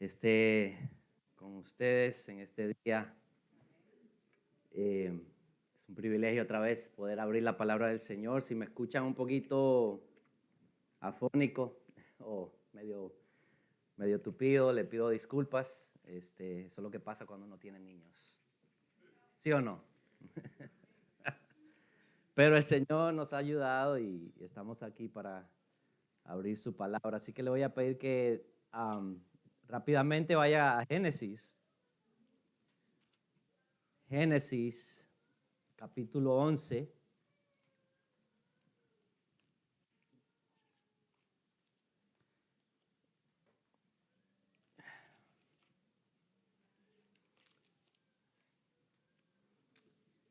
esté con ustedes en este día. Es un privilegio otra vez poder abrir la palabra del Señor. Si me escuchan un poquito afónico o medio tupido, le pido disculpas. Eso es lo que pasa cuando uno tiene niños. ¿Sí o no? Pero el Señor nos ha ayudado y estamos aquí para abrir su palabra. Así que le voy a pedir que rápidamente vaya a Génesis. Génesis, capítulo 11.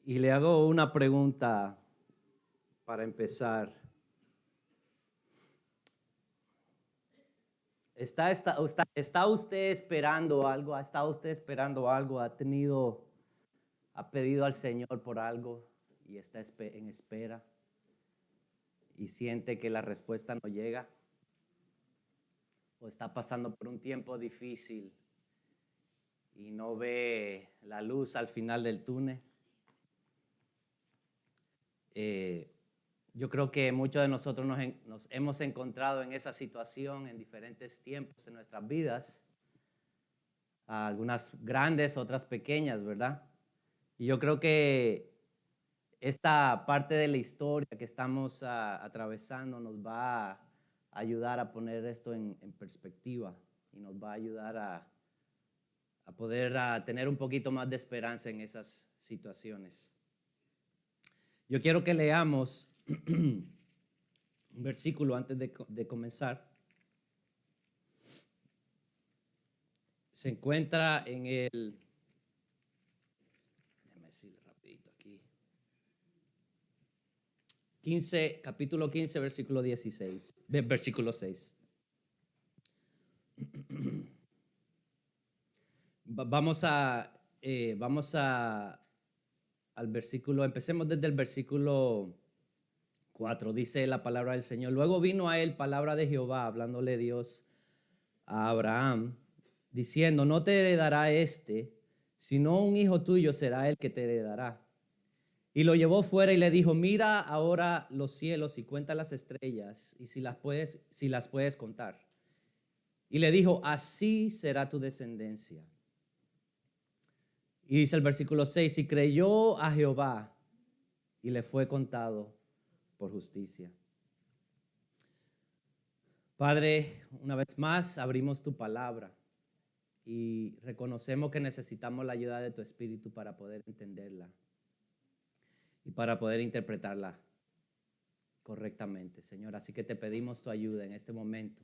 Y le hago una pregunta para empezar. ¿Está usted esperando algo? ¿Ha estado usted esperando algo? ¿Ha pedido al Señor por algo y está en espera y siente que la respuesta no llega? ¿O está pasando por un tiempo difícil y no ve la luz al final del túnel? Yo creo que muchos de nosotros nos hemos encontrado en esa situación en diferentes tiempos de nuestras vidas, algunas grandes, otras pequeñas, ¿verdad? Y yo creo que esta parte de la historia que estamos atravesando nos va a ayudar a poner esto en perspectiva y nos va a ayudar a poder tener un poquito más de esperanza en esas situaciones. Yo quiero que leamos un versículo antes de comenzar. Se encuentra en el, déjame decirle rapidito aquí, capítulo 15, versículo 16, versículo 6. Vamos al versículo, empecemos desde el versículo 4, dice la palabra del Señor. Luego vino a él palabra de Jehová, hablándole Dios a Abraham, diciendo: no te heredará sino un hijo tuyo será el que te heredará. Y lo llevó fuera y le dijo: mira ahora los cielos y cuenta las estrellas, y si las puedes contar. Y le dijo: así será tu descendencia. Y dice el versículo 6, y creyó a Jehová y le fue contado por justicia. Padre, una vez más abrimos tu palabra y reconocemos que necesitamos la ayuda de tu Espíritu para poder entenderla y para poder interpretarla correctamente, Señor. Así que te pedimos tu ayuda en este momento.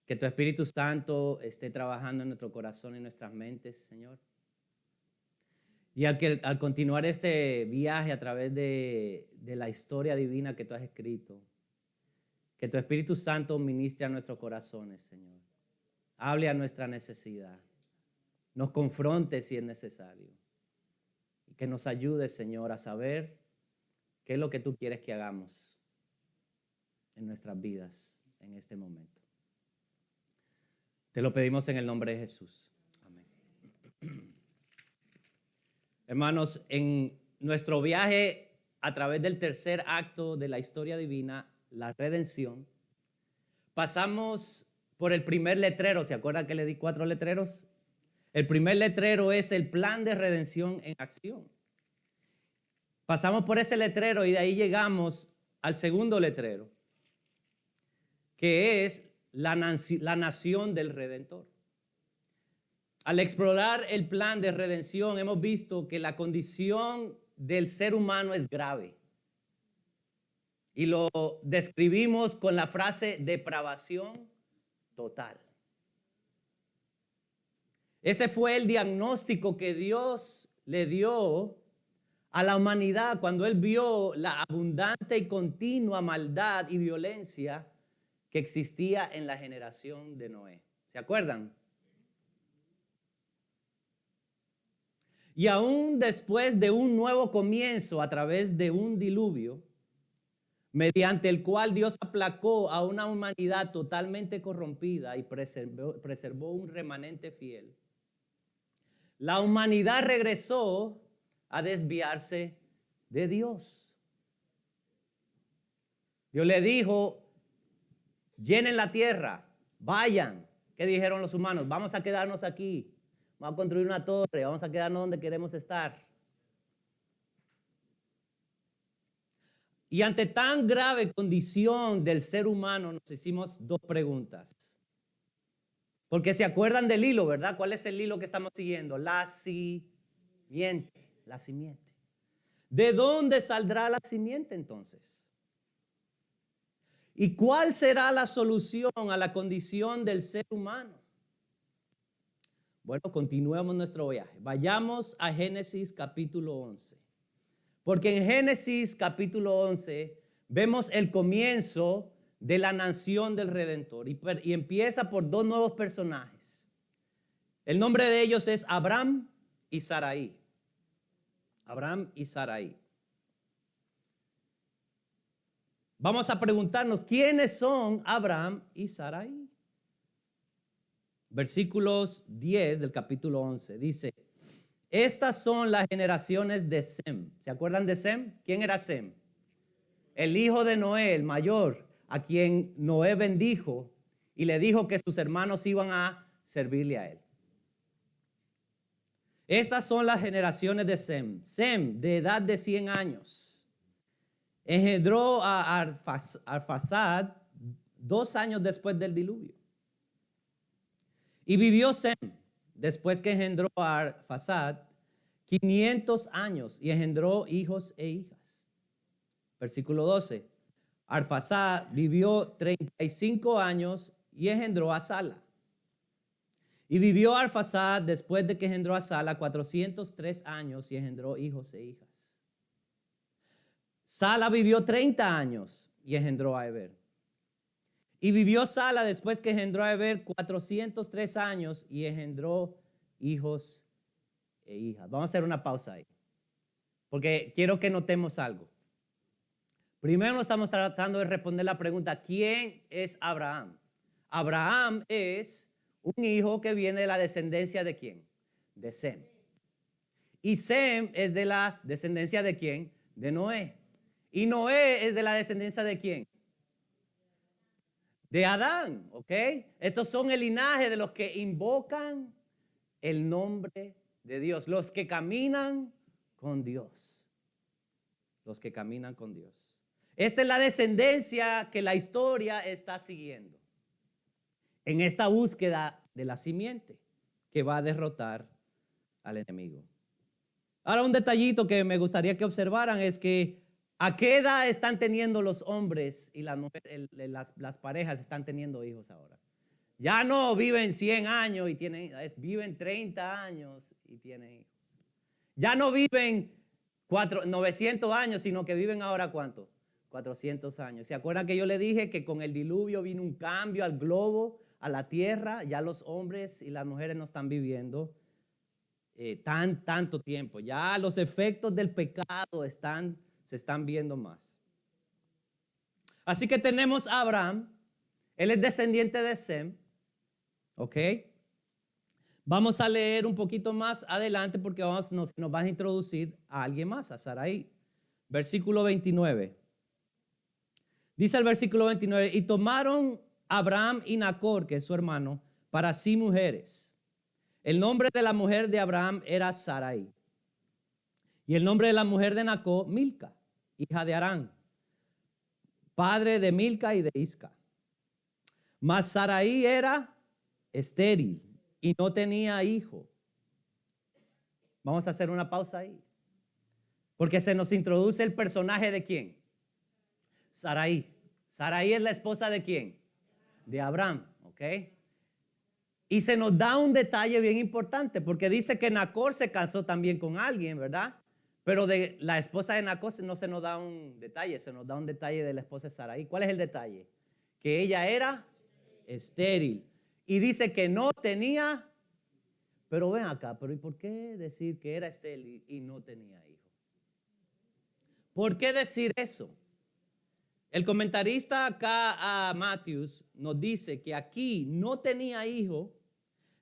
Que tu Espíritu Santo esté trabajando en nuestro corazón y nuestras mentes, Señor. Y al continuar este viaje a través de la historia divina que tú has escrito, que tu Espíritu Santo ministre a nuestros corazones, Señor. Hable a nuestra necesidad. Nos confronte si es necesario. Y que nos ayude, Señor, a saber qué es lo que tú quieres que hagamos en nuestras vidas en este momento. Te lo pedimos en el nombre de Jesús. Amén. Hermanos, en nuestro viaje a través del tercer acto de la historia divina, la redención, pasamos por el primer letrero. ¿Se acuerdan que le di 4 letreros? El primer letrero es el plan de redención en acción. Pasamos por ese letrero y de ahí llegamos al segundo letrero, que es la nación del Redentor. Al explorar el plan de redención hemos visto que la condición del ser humano es grave. Y lo describimos con la frase depravación total. Ese fue el diagnóstico que Dios le dio a la humanidad cuando Él vio la abundante y continua maldad y violencia que existía en la generación de Noé. ¿Se acuerdan? Y aún después de un nuevo comienzo a través de un diluvio, mediante el cual Dios aplacó a una humanidad totalmente corrompida y preservó un remanente fiel. La humanidad regresó a desviarse de Dios. Dios le dijo, llenen la tierra, vayan. ¿Qué dijeron los humanos? Vamos a quedarnos aquí, vamos a construir una torre, vamos a quedarnos donde queremos estar. Y ante tan grave condición del ser humano nos hicimos dos preguntas. Porque se acuerdan del hilo, ¿verdad? ¿Cuál es el hilo que estamos siguiendo? La simiente, la simiente. ¿De dónde saldrá la simiente entonces? ¿Y cuál será la solución a la condición del ser humano? Bueno, continuemos nuestro viaje. Vayamos a Génesis capítulo 11. Porque en Génesis capítulo 11 vemos el comienzo de la nación del Redentor y empieza por dos nuevos personajes. El nombre de ellos es Abraham y Sarai. Abraham y Sarai. Vamos a preguntarnos, ¿quiénes son Abraham y Sarai? Versículos 10 del capítulo 11 dice, estas son las generaciones de Sem. ¿Se acuerdan de Sem? ¿Quién era Sem? El hijo de Noé, el mayor, a quien Noé bendijo y le dijo que sus hermanos iban a servirle a él. Estas son las generaciones de Sem. Sem, de edad de 100 años, engendró a Arfaxad 2 años después del diluvio. Y vivió Sem, después que engendró a Arfaxad, 500 años y engendró hijos e hijas. Versículo 12. Arfaxad vivió 35 años y engendró a Sala. Y vivió Arfaxad después de que engendró a Sala 403 años y engendró hijos e hijas. Sala vivió 30 años y engendró a Heber. Y vivió Sala después que engendró a Heber 403 años y engendró hijos e hijas. Vamos a hacer una pausa ahí, porque quiero que notemos algo. Primero nos estamos tratando de responder la pregunta, ¿quién es Abraham? Abraham es un hijo que viene de la descendencia ¿de quién? De Sem. Y Sem es de la descendencia ¿de quién? De Noé. Y Noé es de la descendencia ¿de quién? De Adán, ¿ok? Estos son el linaje de los que invocan el nombre de Dios, los que caminan con Dios. Los que caminan con Dios. Esta es la descendencia que la historia está siguiendo en esta búsqueda de la simiente que va a derrotar al enemigo. Ahora, un detallito que me gustaría que observaran es que ¿a qué edad están teniendo los hombres y las mujeres, las parejas están teniendo hijos ahora? Ya no viven 100 años y viven 30 años y tienen hijos. Ya no viven 900 años, sino que viven ahora ¿cuánto? 400 años. ¿Se acuerdan que yo le dije que con el diluvio vino un cambio al globo, a la tierra? Ya los hombres y las mujeres no están viviendo tanto tiempo. Ya los efectos del pecado se están viendo más. Así que tenemos a Abraham. Él es descendiente de Sem. ¿Ok? Vamos a leer un poquito más adelante porque nos vas a introducir a alguien más, a Sarai. Versículo 29. Dice el versículo 29, y tomaron Abraham y Nacor, que es su hermano, para sí mujeres. El nombre de la mujer de Abraham era Sarai. Y el nombre de la mujer de Nacor, Milca, hija de Harán, padre de Milca y de Isca. Mas Sarai era estéril y no tenía hijo. Vamos a hacer una pausa ahí. Porque se nos introduce el personaje de ¿quién? Sarai. Sarai es la esposa de ¿quién? De Abraham, ¿ok? Y se nos da un detalle bien importante porque dice que Nacor se casó también con alguien, ¿verdad? Pero de la esposa de Nacor no se nos da un detalle, se nos da un detalle de la esposa de Sarai. ¿Cuál es el detalle? Que ella era estéril. Y dice que no tenía, pero ven acá, pero ¿y por qué decir que era estéril y no tenía hijo? ¿Por qué decir eso? El comentarista acá a Matthews nos dice que aquí no tenía hijo,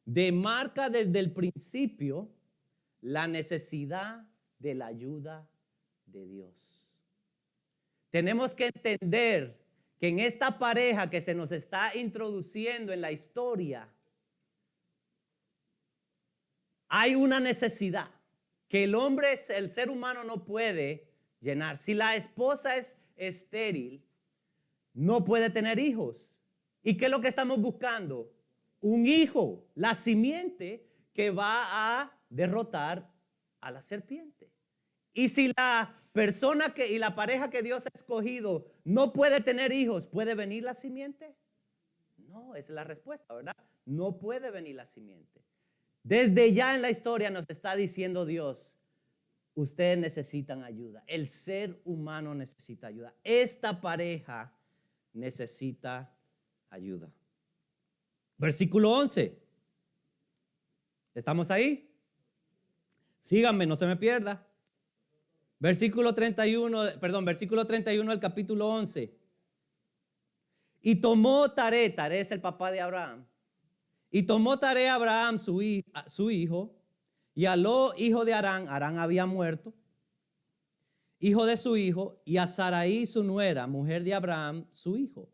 demarca desde el principio la necesidad de la ayuda de Dios. Tenemos que entender que en esta pareja que se nos está introduciendo en la historia, hay una necesidad que el ser humano no puede llenar. Si la esposa es estéril, no puede tener hijos. ¿Y qué es lo que estamos buscando? Un hijo, la simiente que va a derrotar a la serpiente. Y si la persona y la pareja que Dios ha escogido no puede tener hijos, ¿puede venir la simiente? No, esa es la respuesta, ¿verdad? No puede venir la simiente. Desde ya en la historia nos está diciendo Dios, ustedes necesitan ayuda. El ser humano necesita ayuda. Esta pareja necesita ayuda. Versículo 11. ¿Estamos ahí? Síganme, no se me pierda. Versículo 31 del capítulo 11. Y tomó Taré es el papá de Abraham. Y tomó Taré a Abraham, su hijo, y a Lot, hijo de Harán había muerto, hijo de su hijo, y a Sarai, su nuera, mujer de Abraham, su hijo.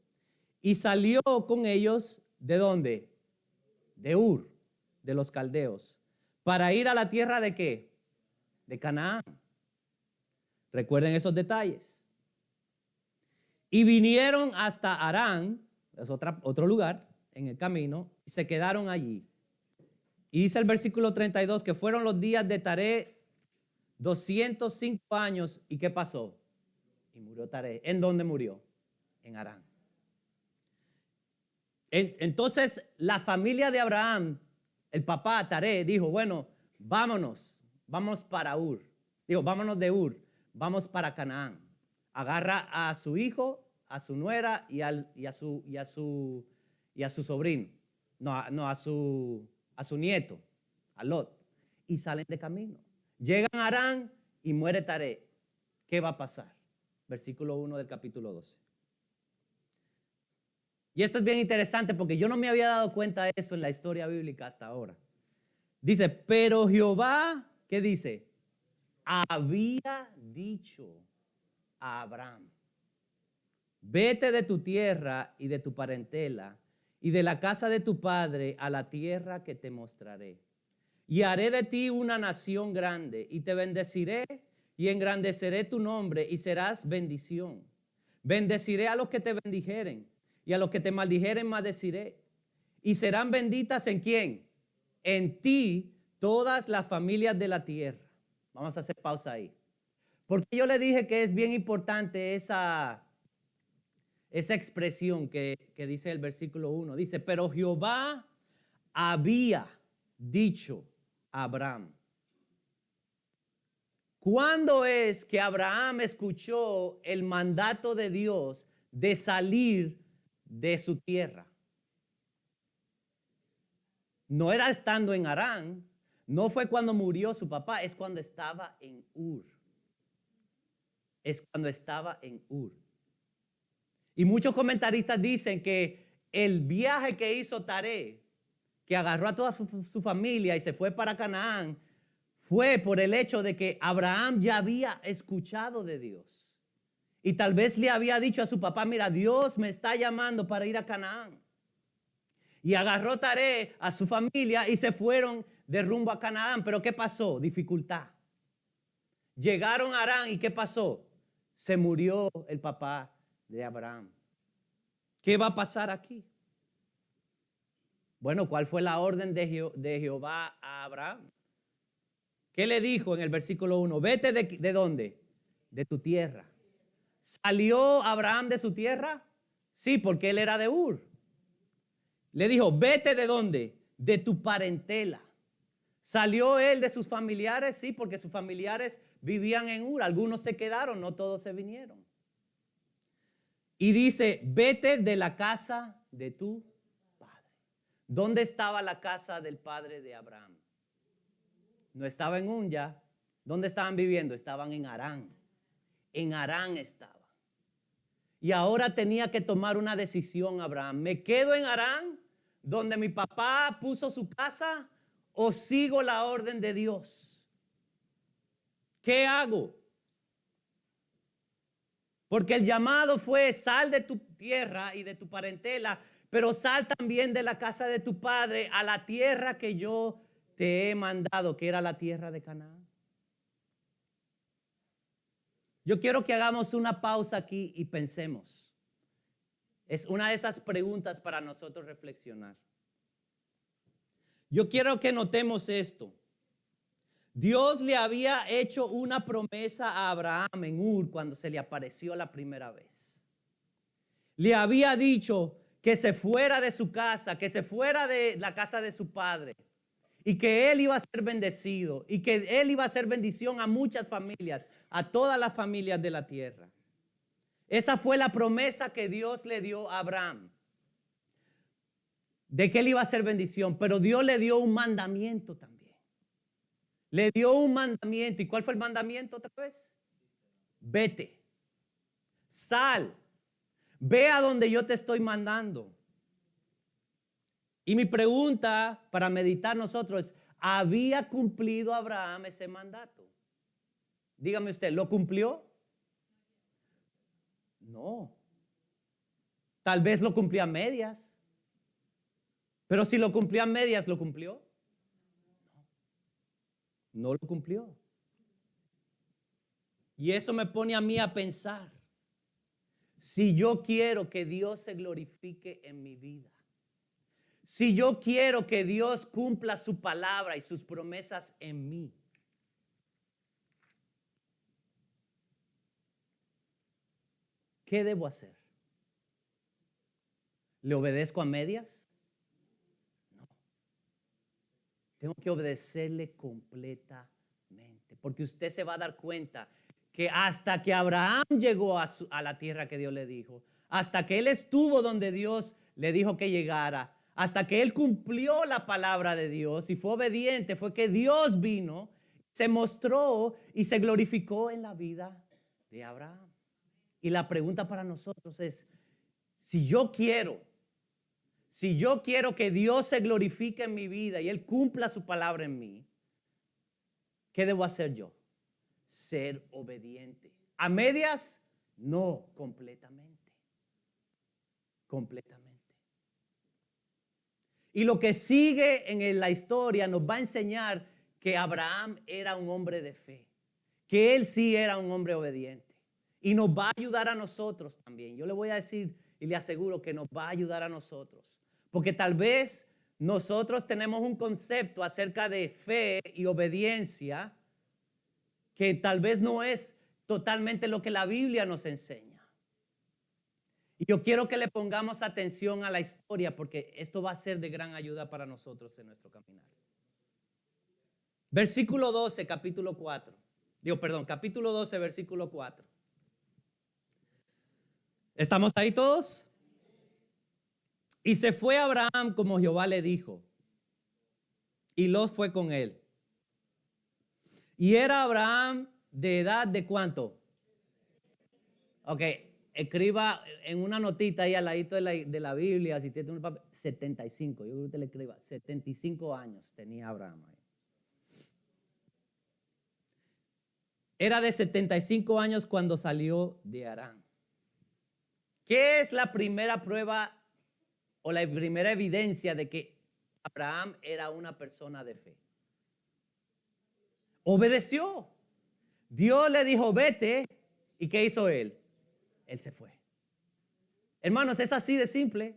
Y salió con ellos, ¿de dónde? De Ur, de los caldeos, para ir a la tierra ¿de qué? De Canaán. Recuerden esos detalles. Y vinieron hasta Harán, es otro lugar en el camino, y se quedaron allí. Y dice el versículo 32 que fueron los días de Taré 205 años. ¿Y qué pasó? Y murió Taré. ¿En dónde murió? En Harán. Entonces la familia de Abraham, el papá Taré, dijo, bueno, vamos para Ur. Vámonos de Ur, vamos para Canaán. Agarra a su hijo, a su nuera y a su sobrino. A su nieto, a Lot. Y salen de camino. Llegan a Harán y muere Taré. ¿Qué va a pasar? Versículo 1 del capítulo 12. Y esto es bien interesante porque yo no me había dado cuenta de eso en la historia bíblica hasta ahora. Dice, pero Jehová, ¿qué dice? Había dicho a Abraham, vete de tu tierra y de tu parentela y de la casa de tu padre a la tierra que te mostraré. Y haré de ti una nación grande y te bendeciré y engrandeceré tu nombre y serás bendición. Bendeciré a los que te bendijeren y a los que te maldijeren maldeciré. Y serán benditas ¿en quién? En ti todas las familias de la tierra. Vamos a hacer pausa ahí. Porque yo le dije que es bien importante esa expresión que dice el versículo 1. Dice, pero Jehová había dicho a Abraham. ¿Cuándo es que Abraham escuchó el mandato de Dios de salir de su tierra? No era estando en Harán, no fue cuando murió su papá, es cuando estaba en Ur. Es cuando estaba en Ur. Y muchos comentaristas dicen que el viaje que hizo Taré, que agarró a toda su familia y se fue para Canaán, fue por el hecho de que Abraham ya había escuchado de Dios. Y tal vez le había dicho a su papá, mira, Dios me está llamando para ir a Canaán. Y agarró Taré a su familia y se fueron de rumbo a Canaán. Pero ¿qué pasó? Dificultad. Llegaron a Harán y ¿qué pasó? Se murió el papá de Abraham. ¿Qué va a pasar aquí? Bueno, ¿cuál fue la orden de Jehová a Abraham? ¿Qué le dijo en el versículo 1? Vete ¿de dónde? De tu tierra. ¿Salió Abraham de su tierra? Sí, porque él era de Ur. Le dijo, vete ¿de dónde? De tu parentela. ¿Salió él de sus familiares? Sí, porque sus familiares vivían en Ur. Algunos se quedaron, no todos se vinieron. Y dice, vete de la casa de tu padre. ¿Dónde estaba la casa del padre de Abraham? No estaba en Ur ya. ¿Dónde estaban viviendo? Estaban en Harán. En Harán estaban. Y ahora tenía que tomar una decisión, Abraham. ¿Me quedo en Harán, donde mi papá puso su casa, o sigo la orden de Dios? ¿Qué hago? Porque el llamado fue: sal de tu tierra y de tu parentela, pero sal también de la casa de tu padre a la tierra que yo te he mandado, que era la tierra de Canaán. Yo quiero que hagamos una pausa aquí y pensemos. Es una de esas preguntas para nosotros reflexionar. Yo quiero que notemos esto. Dios le había hecho una promesa a Abraham en Ur cuando se le apareció la primera vez. Le había dicho que se fuera de su casa, que se fuera de la casa de su padre, y que él iba a ser bendecido, y que él iba a ser bendición a muchas familias, a todas las familias de la tierra. Esa fue la promesa que Dios le dio a Abraham, de que él iba a ser bendición. Pero Dios le dio un mandamiento también. Le dio un mandamiento. ¿Y cuál fue el mandamiento otra vez? Vete, sal, ve a donde yo te estoy mandando. Y mi pregunta para meditar nosotros es: ¿había cumplido Abraham ese mandato? Dígame usted, ¿lo cumplió? No. Tal vez lo cumplió a medias. Pero si lo cumplió a medias, ¿lo cumplió? No, no lo cumplió. Y eso me pone a mí a pensar. Si yo quiero que Dios se glorifique en mi vida, si yo quiero que Dios cumpla su palabra y sus promesas en mí, ¿qué debo hacer? ¿Le obedezco a medias? No. Tengo que obedecerle completamente. Porque usted se va a dar cuenta que hasta que Abraham llegó a la tierra que Dios le dijo, hasta que él estuvo donde Dios le dijo que llegara, hasta que él cumplió la palabra de Dios y fue obediente, fue que Dios vino, se mostró y se glorificó en la vida de Abraham. Y la pregunta para nosotros es: si yo quiero que Dios se glorifique en mi vida y Él cumpla su palabra en mí, ¿qué debo hacer yo? Ser obediente. ¿A medias? No, completamente. Completamente. Y lo que sigue en la historia nos va a enseñar que Abraham era un hombre de fe, que él sí era un hombre obediente. Y nos va a ayudar a nosotros también. Yo le voy a decir y le aseguro que nos va a ayudar a nosotros. Porque tal vez nosotros tenemos un concepto acerca de fe y obediencia que tal vez no es totalmente lo que la Biblia nos enseña. Y yo quiero que le pongamos atención a la historia, porque esto va a ser de gran ayuda para nosotros en nuestro caminar. Versículo 12, capítulo 4. Capítulo 12, versículo 4. ¿Estamos ahí todos? Y se fue Abraham como Jehová le dijo, y Lot fue con él. Y era Abraham de edad de ¿cuánto? Ok, escriba en una notita ahí al ladito de la Biblia, si tiene un papel, 75. Yo creo que usted le escriba, 75 años tenía Abraham ahí. Era de 75 años cuando salió de Harán. ¿Qué es la primera prueba o la primera evidencia de que Abraham era una persona de fe? Obedeció. Dios le dijo, vete. ¿Y qué hizo él? Él se fue. Hermanos, es así de simple.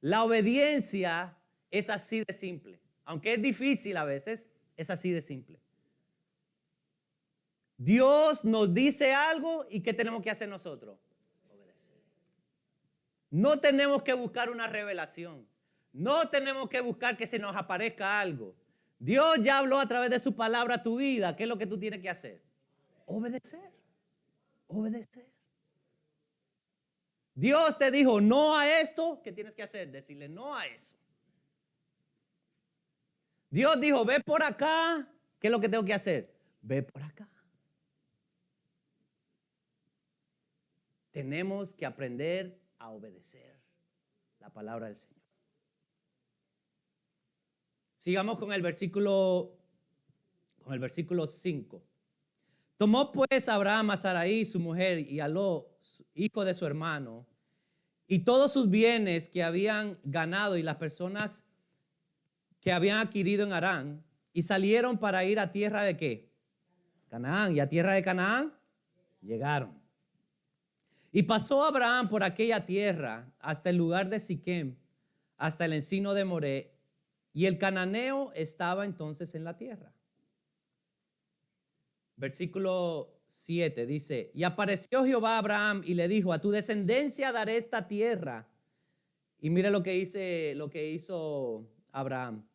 La obediencia es así de simple. Aunque es difícil a veces, es así de simple. Dios nos dice algo y ¿qué tenemos que hacer nosotros? Obedecer. No tenemos que buscar una revelación. No tenemos que buscar que se nos aparezca algo. Dios ya habló a través de su palabra a tu vida. ¿Qué es lo que tú tienes que hacer? Obedecer. Obedecer. Dios te dijo no a esto. ¿Qué tienes que hacer? Decirle no a eso. Dios dijo ve por acá. ¿Qué es lo que tengo que hacer? Ve por acá. tenemos que aprender a obedecer la palabra del Señor. Sigamos con el versículo 5. Tomó pues Abraham a Sarai, su mujer, y a Lot, hijo de su hermano, y todos sus bienes que habían ganado y las personas que habían adquirido en Harán, y salieron para ir a tierra de ¿qué? Canaán. Y a tierra de Canaán llegaron. Y pasó Abraham por aquella tierra hasta el lugar de Siquem, hasta el encino de Moré, y el cananeo estaba entonces en la tierra. Versículo 7 dice, y apareció Jehová a Abraham y le dijo, a tu descendencia daré esta tierra. Y mire lo que hizo Abraham.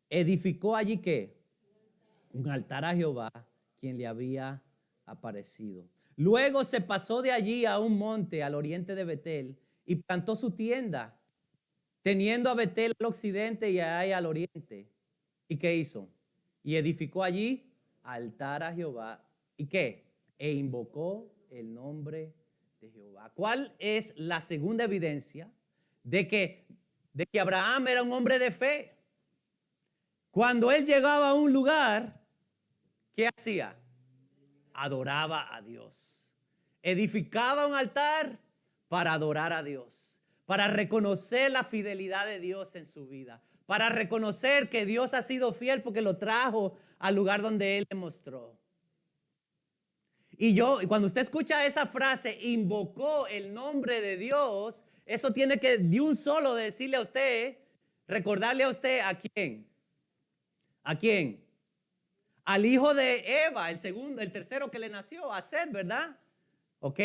Edificó allí ¿qué? Un altar a Jehová, quien le había aparecido. Luego se pasó de allí a un monte al oriente de Betel y plantó su tienda, teniendo a Betel al occidente y a Ai al oriente. ¿Y qué hizo? Y edificó allí altar a Jehová. ¿Y qué? E invocó el nombre de Jehová. ¿Cuál es la segunda evidencia de que Abraham era un hombre de fe? Cuando él llegaba a un lugar, ¿qué hacía? Adoraba a Dios. Edificaba un altar para adorar a Dios, para reconocer la fidelidad de Dios en su vida, para reconocer que Dios ha sido fiel porque lo trajo al lugar donde Él le mostró. Y cuando usted escucha esa frase, invocó el nombre de Dios, eso tiene que de un solo decirle a usted, recordarle a usted ¿a quién? ¿A quién? Al hijo de Eva, el tercero que le nació, a Seth, ¿verdad? ¿Ok?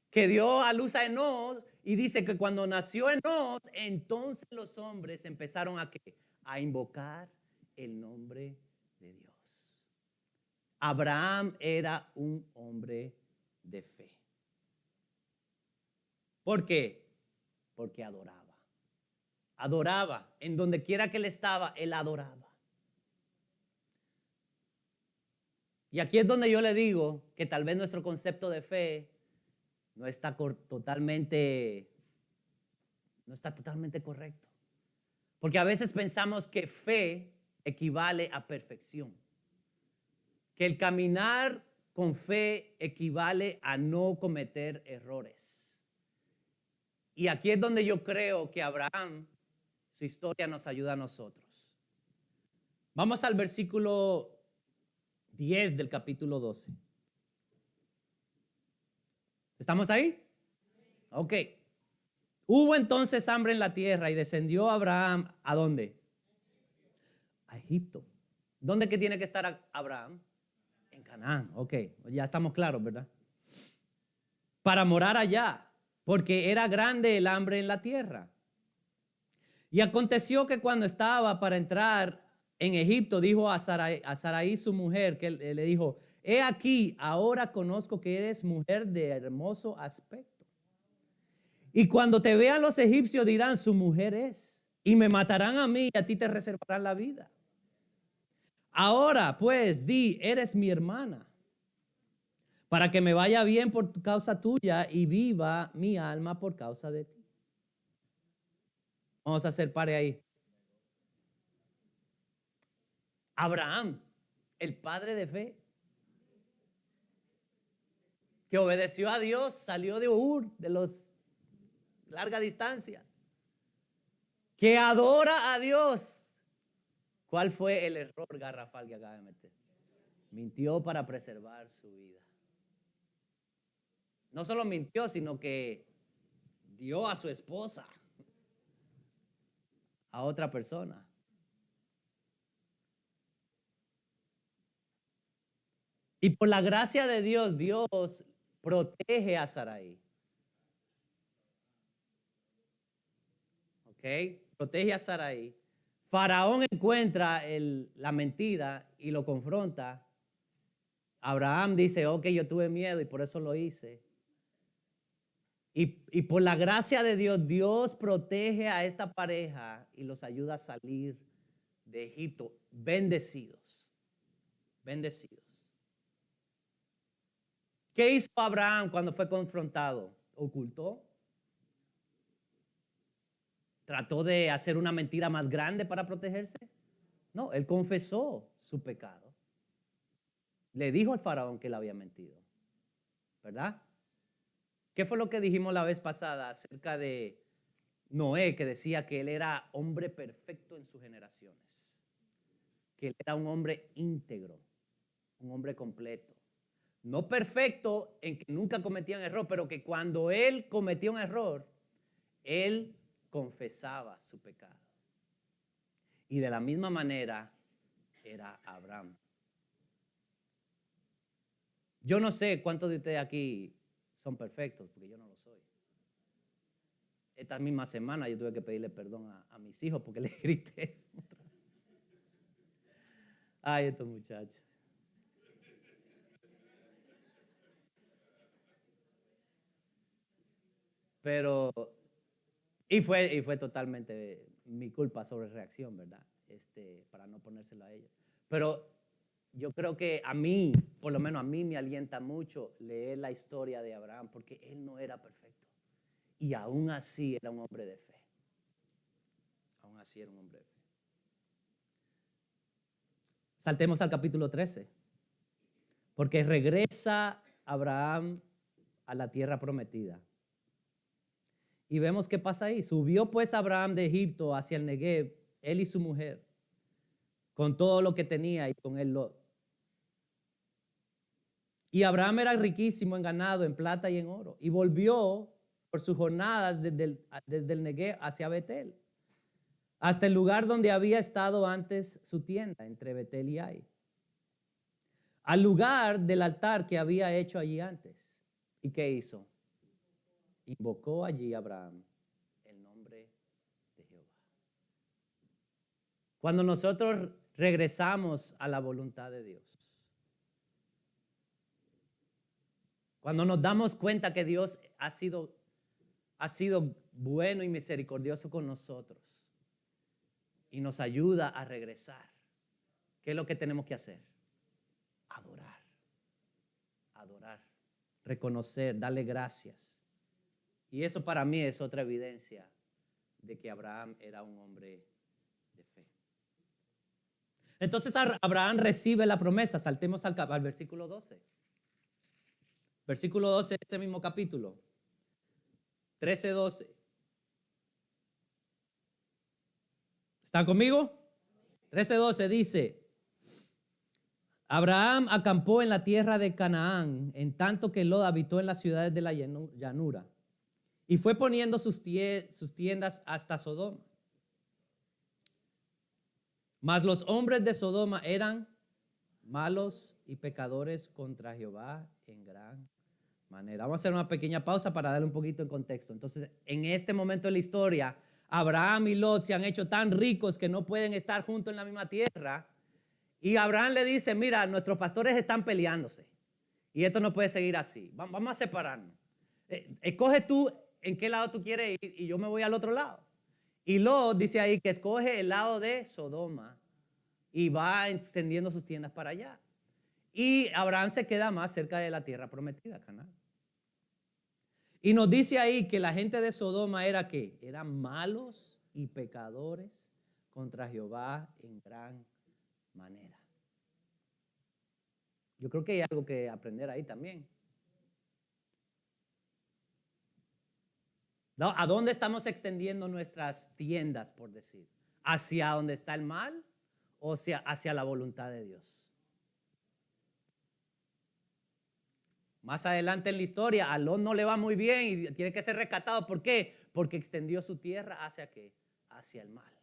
Que dio a luz a Enós y dice que cuando nació Enós, entonces los hombres empezaron ¿a qué? A invocar el nombre de Dios. Abraham era un hombre de fe. ¿Por qué? Porque adoraba. Adoraba. En donde quiera que él estaba, él adoraba. Y aquí es donde yo le digo que tal vez nuestro concepto de fe no está totalmente correcto. Porque a veces pensamos que fe equivale a perfección. Que el caminar con fe equivale a no cometer errores. Y aquí es donde yo creo que Abraham, su historia nos ayuda a nosotros. Vamos al versículo 10 del capítulo 12. ¿Estamos ahí? Ok. Hubo entonces hambre en la tierra y descendió Abraham, ¿a dónde? A Egipto. ¿Dónde que tiene que estar Abraham? En Canaán. Ok, ya estamos claros, ¿verdad? Para morar allá, porque era grande el hambre en la tierra. Y aconteció que cuando estaba para entrar en Egipto, dijo a Sarai su mujer, que le dijo, he aquí, ahora conozco que eres mujer de hermoso aspecto. Y cuando te vean los egipcios dirán, su mujer es, y me matarán a mí y a ti te reservarán la vida. Ahora pues di, eres mi hermana, para que me vaya bien por causa tuya y viva mi alma por causa de ti. Vamos a hacer pare ahí. Abraham, el padre de fe, que obedeció a Dios, salió de Ur, de los larga distancia, que adora a Dios. ¿Cuál fue el error garrafal que acaba de meter? Mintió para preservar su vida. No solo mintió, sino que dio a su esposa a otra persona. Y por la gracia de Dios, Dios protege a Sarai. ¿Ok? Protege a Sarai. Faraón encuentra la mentira y lo confronta. Abraham dice, ok, yo tuve miedo y por eso lo hice. Y por la gracia de Dios, Dios protege a esta pareja y los ayuda a salir de Egipto bendecidos. Bendecidos. ¿Qué hizo Abraham cuando fue confrontado? ocultó. ¿Trató de hacer una mentira más grande para protegerse? No, él confesó su pecado. Le dijo al faraón que él había mentido, ¿verdad? ¿Qué fue lo que dijimos la vez pasada acerca de Noé, que decía que él era hombre perfecto en sus generaciones? Que él era un hombre íntegro, un hombre completo. No perfecto en que nunca cometía un error, pero que cuando él cometía un error, él confesaba su pecado. Y de la misma manera era Abraham. Yo no sé cuántos de ustedes aquí son perfectos, porque yo no lo soy. Esta misma semana yo tuve que pedirle perdón a mis hijos porque les grité. Ay, estos muchachos. Pero, y fue totalmente mi culpa sobre reacción, ¿verdad? Para no ponérselo a ellos. Pero yo creo que a mí, por lo menos a mí me alienta mucho leer la historia de Abraham, porque él no era perfecto. Y aún así era un hombre de fe. Aún así era un hombre de fe. Saltemos al capítulo 13. Porque regresa Abraham a la tierra prometida. Y vemos qué pasa ahí. Subió pues Abraham de Egipto hacia el Negev, él y su mujer, con todo lo que tenía y con él Lot. Y Abraham era riquísimo en ganado, en plata y en oro. Y volvió por sus jornadas desde el Negev hacia Betel, hasta el lugar donde había estado antes su tienda, entre Betel y Ai, al lugar del altar que había hecho allí antes. ¿Y qué hizo? Invocó allí Abraham el nombre de Jehová. Cuando nosotros regresamos a la voluntad de Dios, cuando nos damos cuenta que Dios ha sido bueno y misericordioso con nosotros y nos ayuda a regresar, ¿qué es lo que tenemos que hacer? Adorar, adorar, reconocer, darle gracias. Y eso para mí es otra evidencia de que Abraham era un hombre de fe. Entonces Abraham recibe la promesa. Saltemos al versículo 12. Versículo 12 de ese mismo capítulo. 13-12. ¿Están conmigo? 13-12 dice: Abraham acampó en la tierra de Canaán, en tanto que Lot habitó en las ciudades de la llanura. Y fue poniendo sus tiendas hasta Sodoma. Mas los hombres de Sodoma eran malos y pecadores contra Jehová en gran manera. Vamos a hacer una pequeña pausa para darle un poquito de contexto. Entonces, en este momento de la historia, Abraham y Lot se han hecho tan ricos que no pueden estar juntos en la misma tierra. Y Abraham le dice: mira, nuestros pastores están peleándose y esto no puede seguir así. Vamos a separarnos. Escoge tú en qué lado tú quieres ir y yo me voy al otro lado. Y Lot dice ahí que escoge el lado de Sodoma y va extendiendo sus tiendas para allá. Y Abraham se queda más cerca de la tierra prometida, Canaán. Y nos dice ahí que la gente de Sodoma era ¿qué? Eran malos y pecadores contra Jehová en gran manera. Yo creo que hay algo que aprender ahí también. ¿No? ¿A dónde estamos extendiendo nuestras tiendas, por decir? ¿Hacia donde está el mal o hacia la voluntad de Dios? Más adelante en la historia, a Lot no le va muy bien y tiene que ser rescatado. ¿Por qué? Porque extendió su tierra ¿hacia qué? Hacia el mal.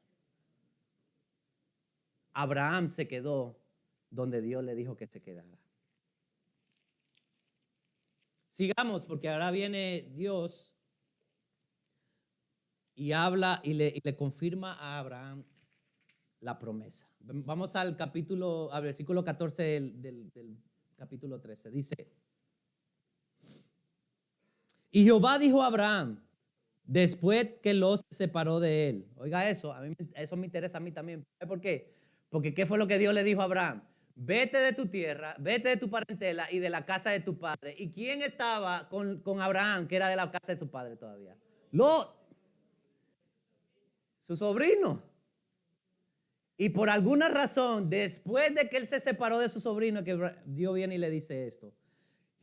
Abraham se quedó donde Dios le dijo que se quedara. Sigamos, porque ahora viene Dios y habla y le confirma a Abraham la promesa. Vamos al versículo 14 del capítulo 13. Dice: y Jehová dijo a Abraham, después que Lot se separó de él. Oiga eso, eso me interesa a mí también. ¿Por qué? Porque ¿qué fue lo que Dios le dijo a Abraham? vete de tu tierra, vete de tu parentela y de la casa de tu padre. ¿Y quién estaba con Abraham, que era de la casa de su padre todavía? Lot, su sobrino. Y por alguna razón, después de que él se separó de su sobrino, que Dios viene y le dice esto.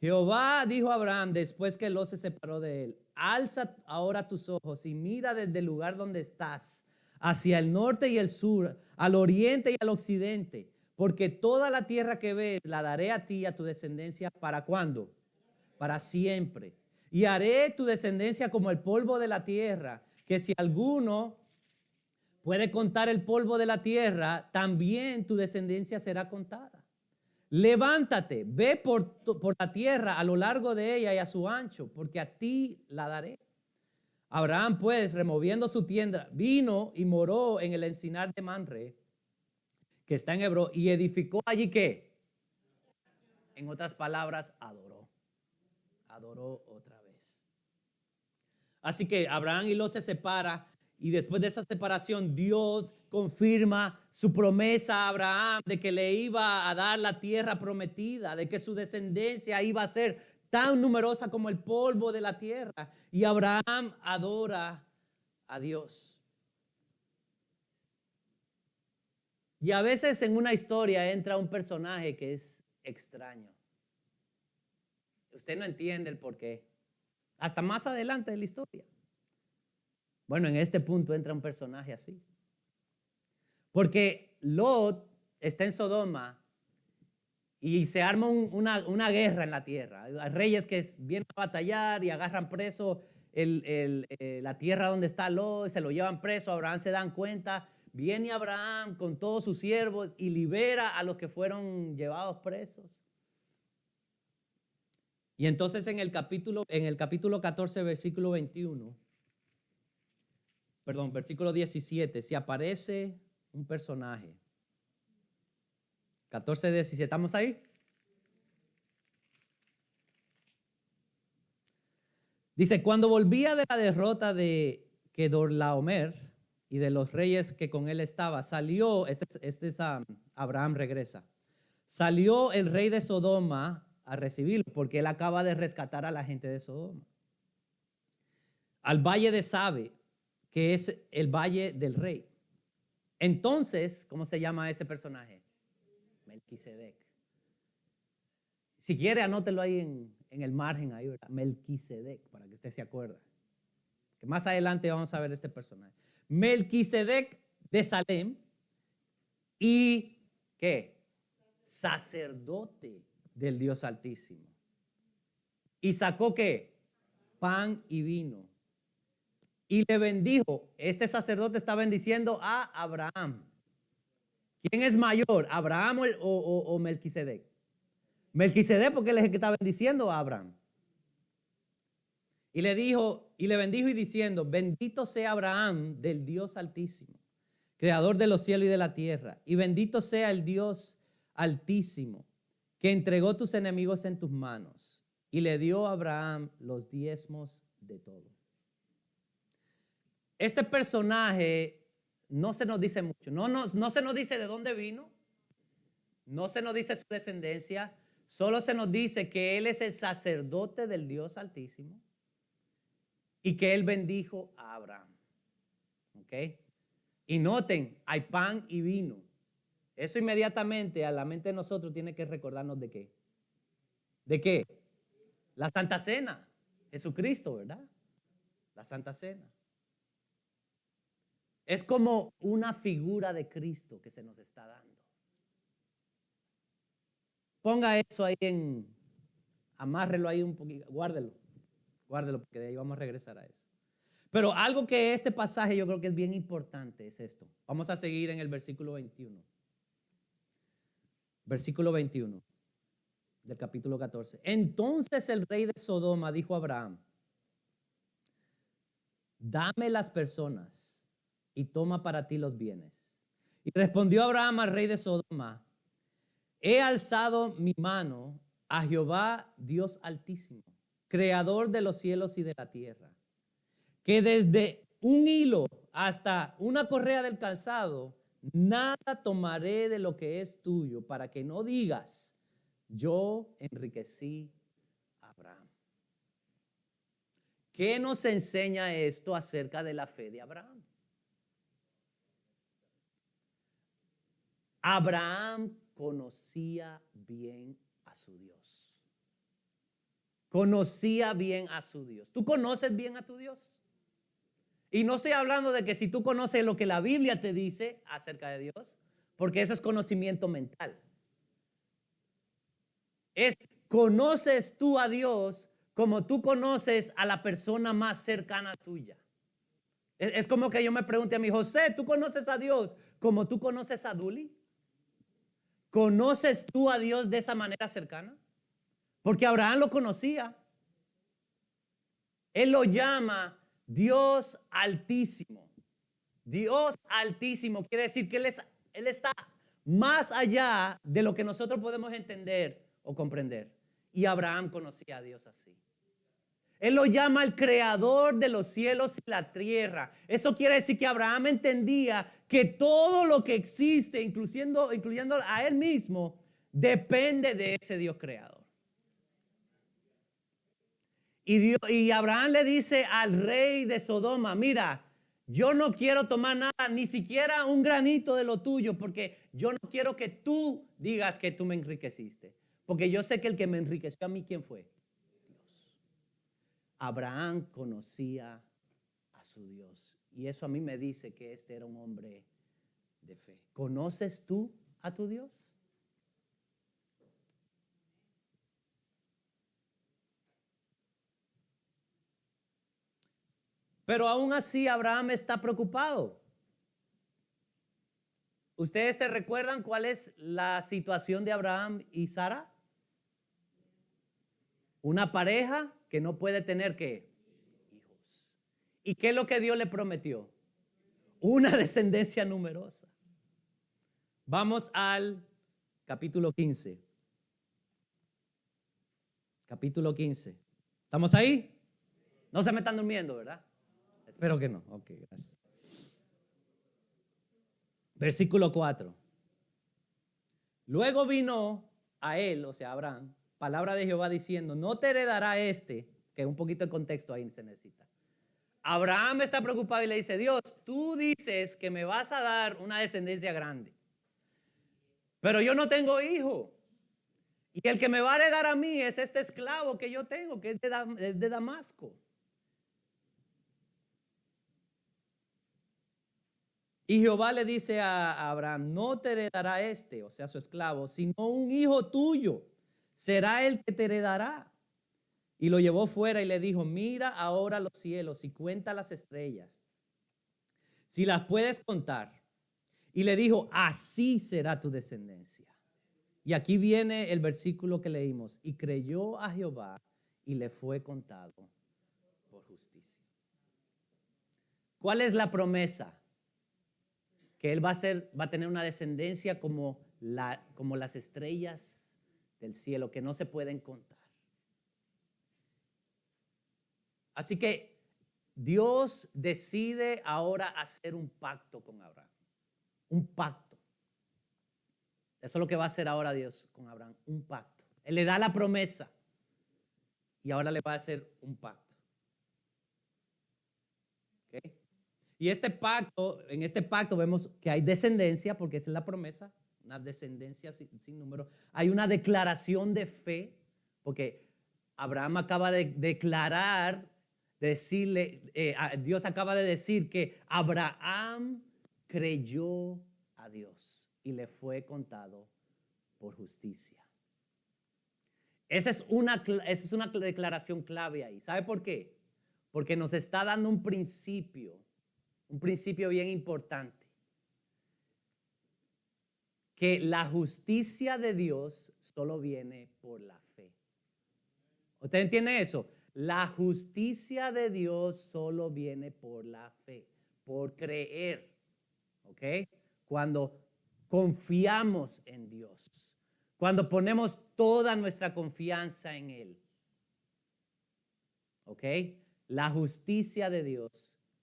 Jehová dijo a Abraham, después que Lot se separó de él, alza ahora tus ojos y mira desde el lugar donde estás, hacia el norte y el sur, al oriente y al occidente, porque toda la tierra que ves la daré a ti y a tu descendencia. ¿Para cuándo? Para siempre. Y haré tu descendencia como el polvo de la tierra, que si alguno puede contar el polvo de la tierra, también tu descendencia será contada. Levántate, ve por la tierra a lo largo de ella y a su ancho, porque a ti la daré. Abraham, pues, removiendo su tienda, vino y moró en el encinar de Manre, que está en Hebrón, y edificó allí, ¿qué? En otras palabras, adoró. Adoró otra vez. Así que Abraham y Lot se separan. Y después de esa separación, Dios confirma su promesa a Abraham de que le iba a dar la tierra prometida, de que su descendencia iba a ser tan numerosa como el polvo de la tierra. Y Abraham adora a Dios. Y a veces en una historia entra un personaje que es extraño. Usted no entiende el porqué. Hasta más adelante de la historia. Bueno, en este punto entra un personaje así. Porque Lot está en Sodoma y se arma una guerra en la tierra. Hay reyes que vienen a batallar y agarran preso la tierra donde está Lot, se lo llevan preso. Abraham se dan cuenta. Viene Abraham con todos sus siervos y libera a los que fueron llevados presos. Y entonces en el capítulo 14, versículo 21, versículo 17, se aparece un personaje. 14, 17, ¿estamos ahí? Dice, cuando volvía de la derrota de Kedorlaomer y de los reyes que con él estaba, salió, Abraham regresa, salió el rey de Sodoma a recibirlo, porque él acaba de rescatar a la gente de Sodoma, al valle de Sabe, que es el valle del rey. Entonces, ¿cómo se llama ese personaje? Melquisedec. Si quiere, anótelo ahí en el margen, ahí, ¿verdad? Melquisedec, para que usted se acuerde. Que más adelante vamos a ver este personaje. Melquisedec de Salem y, ¿qué? Sacerdote del Dios Altísimo. Y sacó, ¿qué? Pan y vino. Y le bendijo. Este sacerdote está bendiciendo a Abraham. ¿Quién es mayor, Abraham o Melquisedec? Melquisedec, porque él es el que está bendiciendo a Abraham. Y le bendijo y diciendo, bendito sea Abraham del Dios Altísimo, creador de los cielos y de la tierra. Y bendito sea el Dios Altísimo, que entregó tus enemigos en tus manos. Y le dio a Abraham los diezmos de todo. Este personaje no se nos dice mucho. No se nos dice de dónde vino. No se nos dice su descendencia. Solo se nos dice que él es el sacerdote del Dios Altísimo y que él bendijo a Abraham. ¿Ok? Y noten, hay pan y vino. Eso inmediatamente a la mente de nosotros tiene que recordarnos de qué. ¿De qué? La Santa Cena. Jesucristo, ¿verdad? La Santa Cena. Es como una figura de Cristo que se nos está dando. Ponga eso ahí amárrelo ahí un poquito, guárdelo, porque de ahí vamos a regresar a eso. Pero algo que este pasaje yo creo que es bien importante es esto. Vamos a seguir en el versículo 21. Versículo 21 del capítulo 14. Entonces el rey de Sodoma dijo a Abraham, dame las personas y toma para ti los bienes. Y respondió Abraham al rey de Sodoma, he alzado mi mano a Jehová Dios Altísimo, creador de los cielos y de la tierra, que desde un hilo hasta una correa del calzado nada tomaré de lo que es tuyo para que no digas, yo enriquecí a Abraham. ¿Qué nos enseña esto acerca de la fe de Abraham? Abraham conocía bien a su Dios. Conocía bien a su Dios. ¿Tú conoces bien a tu Dios? Y no estoy hablando de que si tú conoces lo que la Biblia te dice acerca de Dios, porque eso es conocimiento mental. Es, conoces tú a Dios como tú conoces a la persona más cercana tuya. Es como que yo me pregunte a mi José, ¿tú conoces a Dios como tú conoces a Duli? ¿Conoces tú a Dios de esa manera cercana? Porque Abraham lo conocía. Él lo llama Dios Altísimo. Dios Altísimo quiere decir que Él está más allá de lo que nosotros podemos entender o comprender. Y Abraham conocía a Dios así. Él lo llama el creador de los cielos y la tierra. Eso quiere decir que Abraham entendía que todo lo que existe, incluyendo a él mismo, depende de ese Dios creador. Y Abraham le dice al rey de Sodoma, mira, yo no quiero tomar nada, ni siquiera un granito de lo tuyo, porque yo no quiero que tú digas que tú me enriqueciste. Porque yo sé que el que me enriqueció a mí, ¿quién fue? Dios. Abraham conocía a su Dios. Y eso a mí me dice que este era un hombre de fe. ¿Conoces tú a tu Dios? Pero aún así Abraham está preocupado. ¿Ustedes se recuerdan cuál es la situación de Abraham y Sara? Una pareja que no puede tener ¿qué? Hijos. ¿Y qué es lo que Dios le prometió? Una descendencia numerosa. Vamos al capítulo 15. Capítulo 15. ¿Estamos ahí? No se me están durmiendo, ¿verdad? Espero que no. Ok, gracias. Versículo 4. Luego vino a él, o sea, a Abraham, palabra de Jehová diciendo, no te heredará este, que un poquito de contexto ahí se necesita. Abraham está preocupado y le dice, Dios, tú dices que me vas a dar una descendencia grande, pero yo no tengo hijo. Y el que me va a heredar a mí es este esclavo que yo tengo, que es de Damasco. Y Jehová le dice a Abraham, no te heredará este, o sea, su esclavo, sino un hijo tuyo, será el que te heredará. Y lo llevó fuera y le dijo, mira ahora los cielos y cuenta las estrellas, si las puedes contar. Y le dijo, así será tu descendencia. Y aquí viene el versículo que leímos. Y creyó a Jehová y le fue contado por justicia. ¿Cuál es la promesa? Que él va a tener una descendencia como las estrellas del cielo, que no se pueden contar. Así que Dios decide ahora hacer un pacto con Abraham. Un pacto. Eso es lo que va a hacer ahora Dios con Abraham. Un pacto. Él le da la promesa y ahora le va a hacer un pacto. ¿Okay? Y en este pacto vemos que hay descendencia, porque esa es la promesa, una descendencia sin número. Hay una declaración de fe, porque Abraham acaba de declarar, Dios acaba de decir que Abraham creyó a Dios y le fue contado por justicia. Esa es una declaración clave ahí. ¿Sabe por qué? Porque nos está dando un principio bien importante. Que la justicia de Dios solo viene por la fe. ¿Usted entiende eso? La justicia de Dios solo viene por la fe, por creer. ¿Ok? Cuando confiamos en Dios. Cuando ponemos toda nuestra confianza en Él. ¿Ok? La justicia de Dios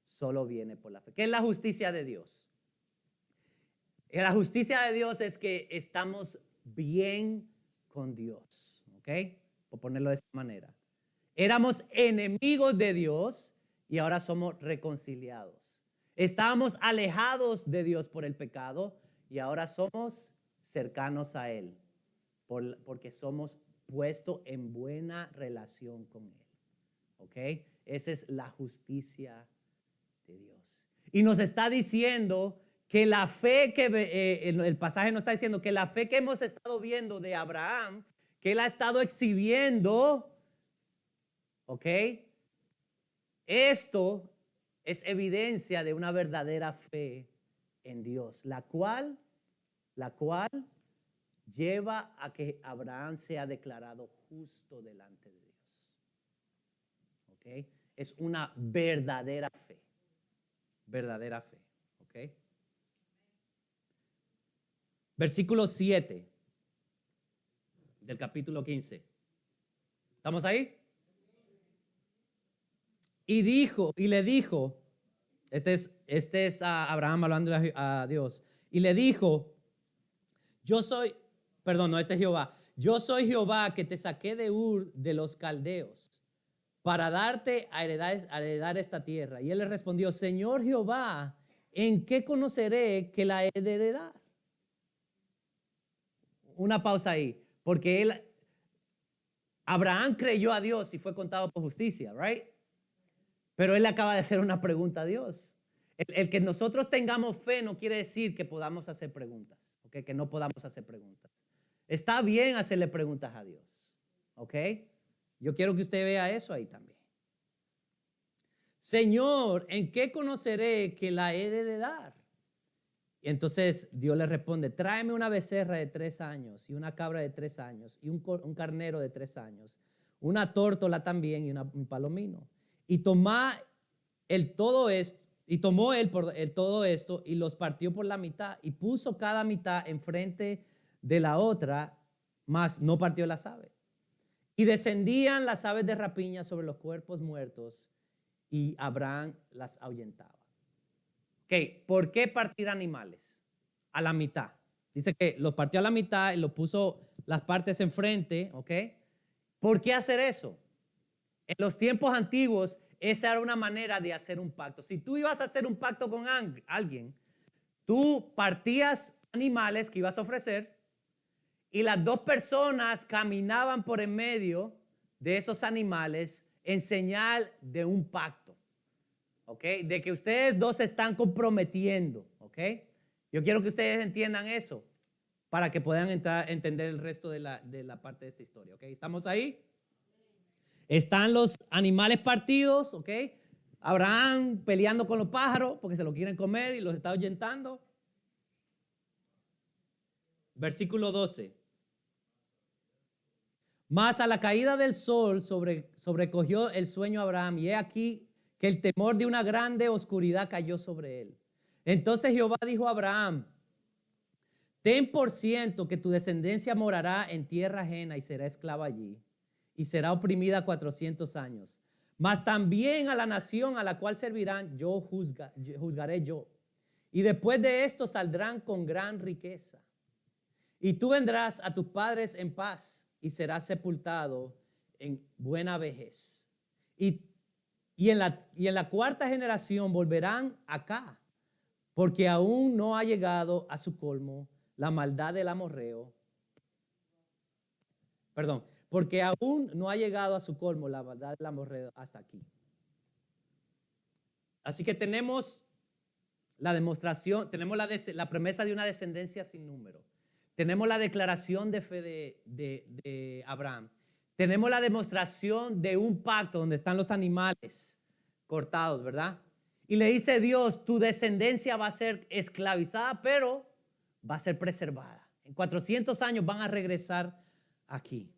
solo viene por la fe. ¿Qué es la justicia de Dios? La justicia de Dios es que estamos bien con Dios, ¿ok? Por ponerlo de esa manera. Éramos enemigos de Dios y ahora somos reconciliados. Estábamos alejados de Dios por el pecado y ahora somos cercanos a Él porque somos puestos en buena relación con Él, ¿ok? Esa es la justicia de Dios. Y nos está diciendo que la fe el pasaje nos está diciendo que la fe que hemos estado viendo de Abraham, que él ha estado exhibiendo, ¿ok? Esto es evidencia de una verdadera fe en Dios, la cual lleva a que Abraham sea declarado justo delante de Dios. ¿Ok? Es una verdadera fe. Verdadera fe. ¿Ok? Versículo 7 del capítulo 15. ¿Estamos ahí? Y le dijo, este es Abraham hablando a Dios, y le dijo, este es Jehová, yo soy Jehová que te saqué de Ur de los caldeos para darte a heredar esta tierra. Y él le respondió, Señor Jehová, ¿en qué conoceré que la he de heredar? Una pausa ahí, porque Abraham creyó a Dios y fue contado por justicia, right? Pero él acaba de hacer una pregunta a Dios. El que nosotros tengamos fe no quiere decir que podamos hacer preguntas, ¿ok? Que no podamos hacer preguntas. Está bien hacerle preguntas a Dios, ¿ok? Yo quiero que usted vea eso ahí también. Señor, ¿en qué conoceré que la he de dar? Y entonces Dios le responde, tráeme una becerra de 3 años y una cabra de 3 años y un carnero de 3 años, una tórtola también y un palomino. Y tomó él todo esto y los partió por la mitad y puso cada mitad enfrente de la otra, mas no partió las aves. Y descendían las aves de rapiña sobre los cuerpos muertos y Abraham las ahuyentaba. Ok, ¿por qué partir animales? A la mitad. Dice que los partió a la mitad y los puso las partes enfrente, ¿ok? ¿Por qué hacer eso? En los tiempos antiguos, esa era una manera de hacer un pacto. Si tú ibas a hacer un pacto con alguien, tú partías animales que ibas a ofrecer y las dos personas caminaban por en medio de esos animales en señal de un pacto, ¿ok? De que ustedes dos se están comprometiendo, ¿ok? Yo quiero que ustedes entiendan eso para que puedan entender el resto de la parte de esta historia, ¿ok? ¿Estamos ahí? Están los animales partidos, ¿ok? Abraham peleando con los pájaros porque se lo quieren comer y los está ahuyentando. Versículo 12. Mas a la caída del sol sobrecogió el sueño a Abraham y he aquí que el temor de una grande oscuridad cayó sobre él. Entonces Jehová dijo a Abraham, ten por ciento que tu descendencia morará en tierra ajena y será esclava allí y será oprimida 400 años. Mas también a la nación a la cual servirán juzgaré yo. Y después de esto saldrán con gran riqueza. Y tú vendrás a tus padres en paz y serás sepultado en buena vejez. Y en la cuarta generación volverán acá, porque aún no ha llegado a su colmo la maldad del amorreo. Porque aún no ha llegado a su colmo la maldad del amorreo hasta aquí. Así que tenemos la demostración, tenemos la promesa de una descendencia sin número. Tenemos la declaración de fe de Abraham. Tenemos la demostración de un pacto donde están los animales cortados, ¿verdad? Y le dice Dios, tu descendencia va a ser esclavizada, pero va a ser preservada. En 400 años van a regresar aquí.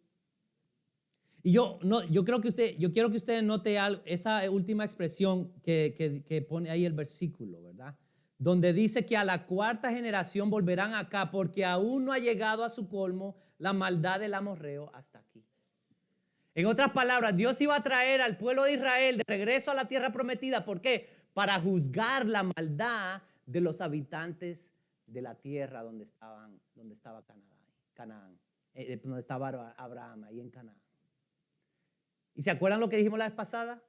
Y yo quiero que usted note esa última expresión que pone ahí el versículo, ¿verdad? Donde dice que a la cuarta generación volverán acá porque aún no ha llegado a su colmo la maldad del amorreo hasta aquí. En otras palabras, Dios iba a traer al pueblo de Israel de regreso a la tierra prometida. ¿Por qué? Para juzgar la maldad de los habitantes de la tierra donde estaba Canaán, donde estaba Abraham, ahí en Canaán. ¿Y se acuerdan lo que dijimos la vez pasada?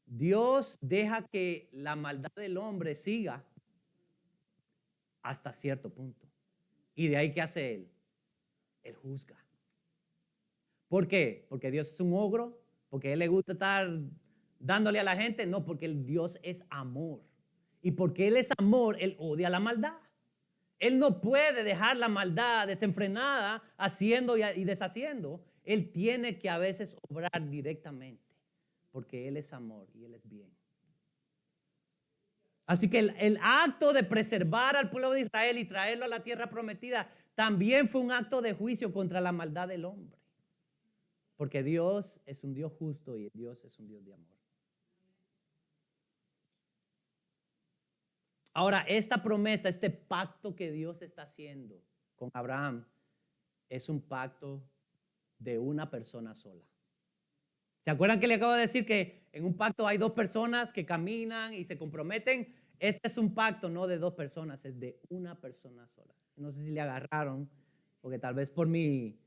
Dios deja que la maldad del hombre siga hasta cierto punto. Y de ahí, ¿qué hace Él? Él juzga. ¿Por qué? Porque Dios es un ogro, porque a Él le gusta estar dándole a la gente. No, porque Dios es amor. Y porque Él es amor, Él odia la maldad. Él no puede dejar la maldad desenfrenada haciendo y deshaciendo. Él tiene que a veces obrar directamente, porque Él es amor y Él es bien. Así que el acto de preservar al pueblo de Israel y traerlo a la tierra prometida también fue un acto de juicio contra la maldad del hombre. Porque Dios es un Dios justo y Dios es un Dios de amor. Ahora, esta promesa, este pacto que Dios está haciendo con Abraham, es un pacto de una persona sola. ¿Se acuerdan que le acabo de decir que en un pacto hay dos personas que caminan y se comprometen? Este es un pacto no de dos personas, es de una persona sola. No sé si le agarraron, porque tal vez por mí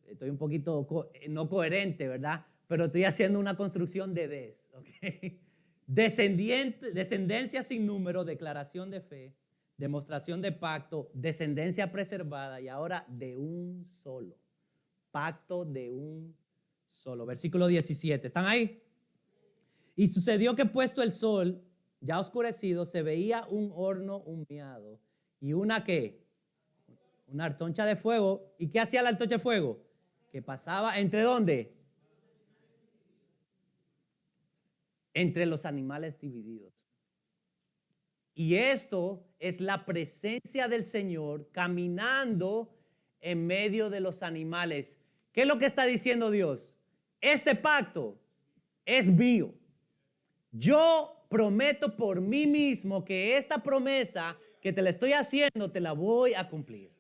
estoy un poquito no coherente, ¿verdad? Pero estoy haciendo una construcción de des, ¿ok? Descendencia sin número, declaración de fe, demostración de pacto, descendencia preservada y ahora de un solo. Pacto de un solo. Versículo 17. ¿Están ahí? Y sucedió que puesto el sol, ya oscurecido, se veía un horno humeado y una ¿qué? Una antorcha de fuego. ¿Y qué hacía la antorcha de fuego? Que pasaba ¿entre dónde? Entre los animales divididos. Y esto es la presencia del Señor caminando en medio de los animales. ¿Qué es lo que está diciendo Dios? Este pacto es mío. Yo prometo por mí mismo que esta promesa que te la estoy haciendo, te la voy a cumplir.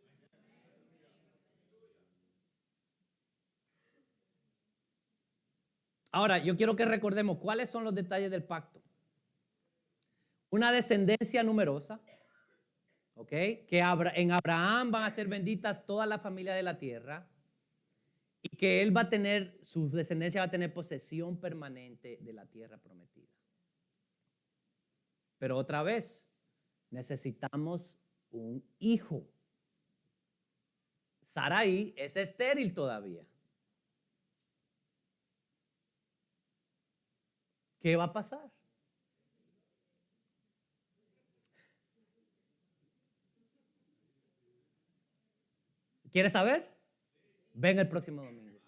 Ahora, yo quiero que recordemos cuáles son los detalles del pacto. Una descendencia numerosa, ¿ok? Que en Abraham van a ser benditas todas las familias de la tierra y que él va a tener, su descendencia va a tener posesión permanente de la tierra prometida. Pero otra vez, necesitamos un hijo. Sarai es estéril todavía. ¿Qué va a pasar? ¿Quieres saber? Ven el próximo domingo.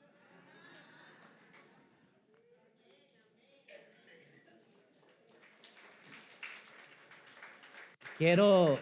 Quiero